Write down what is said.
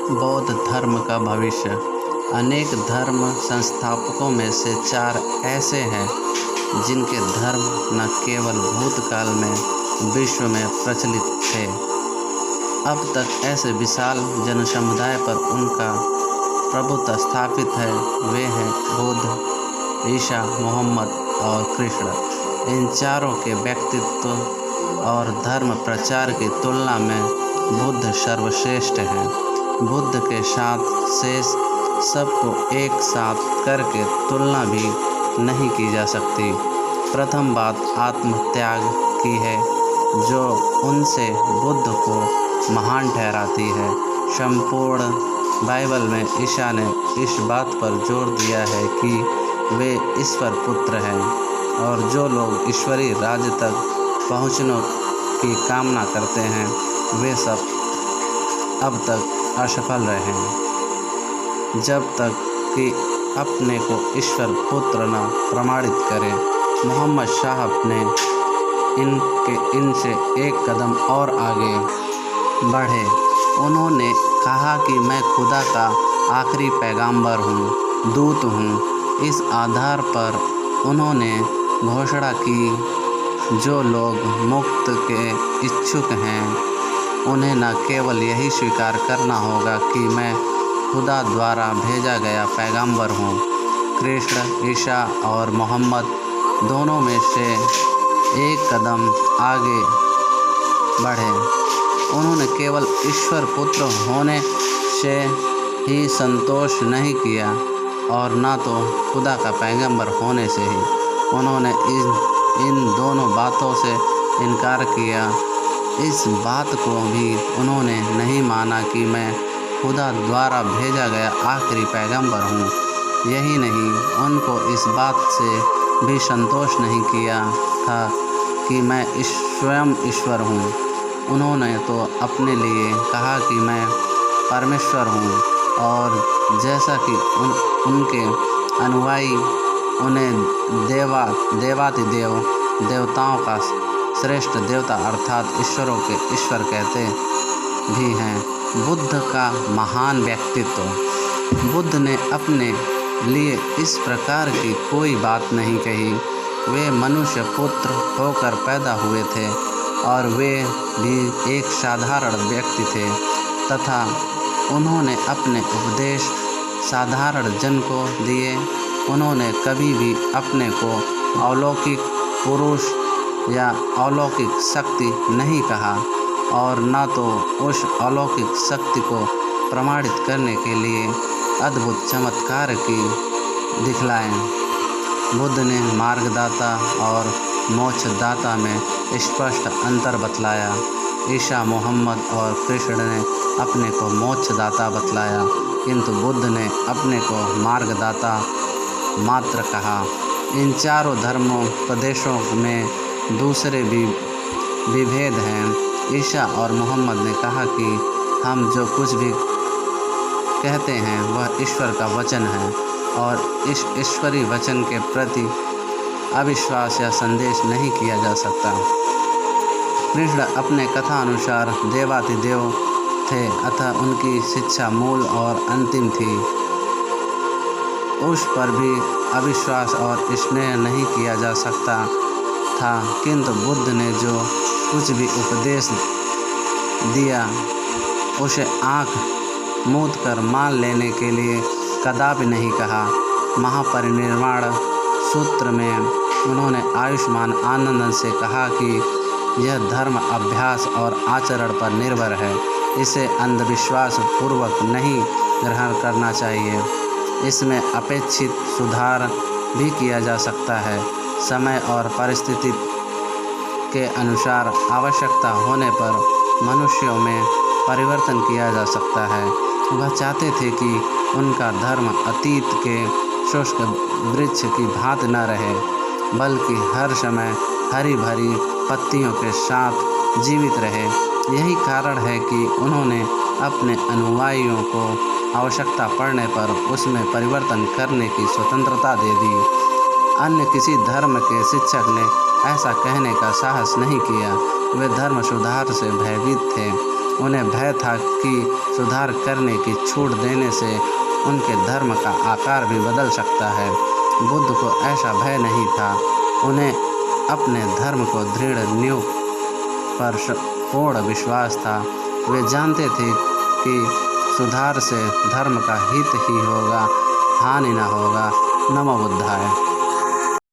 बौद्ध धर्म का भविष्य। अनेक धर्म संस्थापकों में से 4 ऐसे हैं जिनके धर्म न केवल भूतकाल में विश्व में प्रचलित थे, अब तक ऐसे विशाल जनसमुदाय पर उनका प्रभुत्व स्थापित है। वे हैं बुद्ध, ईसा, मोहम्मद और कृष्ण। इन चारों के व्यक्तित्व और धर्म प्रचार की तुलना में बुद्ध सर्वश्रेष्ठ हैं। बुद्ध के साथ शेष सबको एक साथ करके तुलना भी नहीं की जा सकती। प्रथम बात आत्मत्याग की है, जो उनसे बुद्ध को महान ठहराती है। संपूर्ण बाइबल में ईसा ने इस बात पर जोर दिया है कि वे ईश्वर पुत्र हैं, और जो लोग ईश्वरीय राज्य तक पहुँचने की कामना करते हैं वे सब अब तक असफल रहे, जब तक कि अपने को ईश्वर पुत्र न प्रमाणित करें। मोहम्मद साहब ने इनसे एक कदम और आगे बढ़े। उन्होंने कहा कि मैं खुदा का आखिरी पैगंबर हूँ, दूत हूँ। इस आधार पर उन्होंने घोषणा की, जो लोग मुक्त के इच्छुक हैं उन्हें न केवल यही स्वीकार करना होगा कि मैं खुदा द्वारा भेजा गया पैगंबर हूँ। कृष्ण, ईसा और मोहम्मद दोनों में से एक कदम आगे बढ़े। उन्होंने केवल ईश्वर पुत्र होने से ही संतोष नहीं किया और न तो खुदा का पैगंबर होने से ही। उन्होंने इन दोनों बातों से इनकार किया। इस बात को भी उन्होंने नहीं माना कि मैं खुदा द्वारा भेजा गया आखिरी पैगंबर हूँ। यही नहीं, उनको इस बात से भी संतोष नहीं किया था कि मैं स्वयं ईश्वर हूँ। उन्होंने तो अपने लिए कहा कि मैं परमेश्वर हूँ, और जैसा कि उनके अनुयायी उन्हें देवातिदेव देवताओं का श्रेष्ठ देवता अर्थात ईश्वरों के ईश्वर कहते भी हैं। बुद्ध का महान व्यक्तित्व। बुद्ध ने अपने लिए इस प्रकार की कोई बात नहीं कही। वे मनुष्य पुत्र होकर पैदा हुए थे और वे भी एक साधारण व्यक्ति थे, तथा उन्होंने अपने उपदेश साधारण जन को दिए। उन्होंने कभी भी अपने को अलौकिक पुरुष या अलौकिक शक्ति नहीं कहा, और न तो उस अलौकिक शक्ति को प्रमाणित करने के लिए अद्भुत चमत्कार की दिखलाएं। बुद्ध ने मार्गदाता और मोक्षदाता में स्पष्ट अंतर बतलाया। ईसा, मोहम्मद और कृष्ण ने अपने को मोक्षदाता बतलाया, किंतु बुद्ध ने अपने को मार्गदाता मात्र कहा। इन चारों धर्मों प्रदेशों में दूसरे भी विभेद हैं। ईसा और मोहम्मद ने कहा कि हम जो कुछ भी कहते हैं वह ईश्वर का वचन है, और इस ईश्वरीय वचन के प्रति अविश्वास या संदेश नहीं किया जा सकता। कृष्ण अपने कथा अनुसार देवातिदेव थे, अतः उनकी शिक्षा मूल और अंतिम थी। उस पर भी अविश्वास और स्नेह नहीं किया जा सकता था, किंतु बुद्ध ने जो कुछ भी उपदेश दिया उसे आँख मूंद कर मान लेने के लिए कदापि नहीं कहा। महापरिनिर्वाण सूत्र में उन्होंने आयुष्मान आनंद से कहा कि यह धर्म अभ्यास और आचरण पर निर्भर है, इसे अंधविश्वास पूर्वक नहीं ग्रहण करना चाहिए। इसमें अपेक्षित सुधार भी किया जा सकता है। समय और परिस्थिति के अनुसार आवश्यकता होने पर मनुष्यों में परिवर्तन किया जा सकता है। वह चाहते थे कि उनका धर्म अतीत के शुष्क वृक्ष की भांति न रहे, बल्कि हर समय हरी भरी पत्तियों के साथ जीवित रहे। यही कारण है कि उन्होंने अपने अनुयायियों को आवश्यकता पड़ने पर उसमें परिवर्तन करने की स्वतंत्रता दे दी। अन्य किसी धर्म के शिक्षक ने ऐसा कहने का साहस नहीं किया। वे धर्म सुधार से भयभीत थे। उन्हें भय था कि सुधार करने की छूट देने से उनके धर्म का आकार भी बदल सकता है। बुद्ध को ऐसा भय नहीं था, उन्हें अपने धर्म को दृढ़ नींव पर पूर्ण विश्वास था। वे जानते थे कि सुधार से धर्म का हित ही होगा, हानि न होगा। नमो बुद्धाय।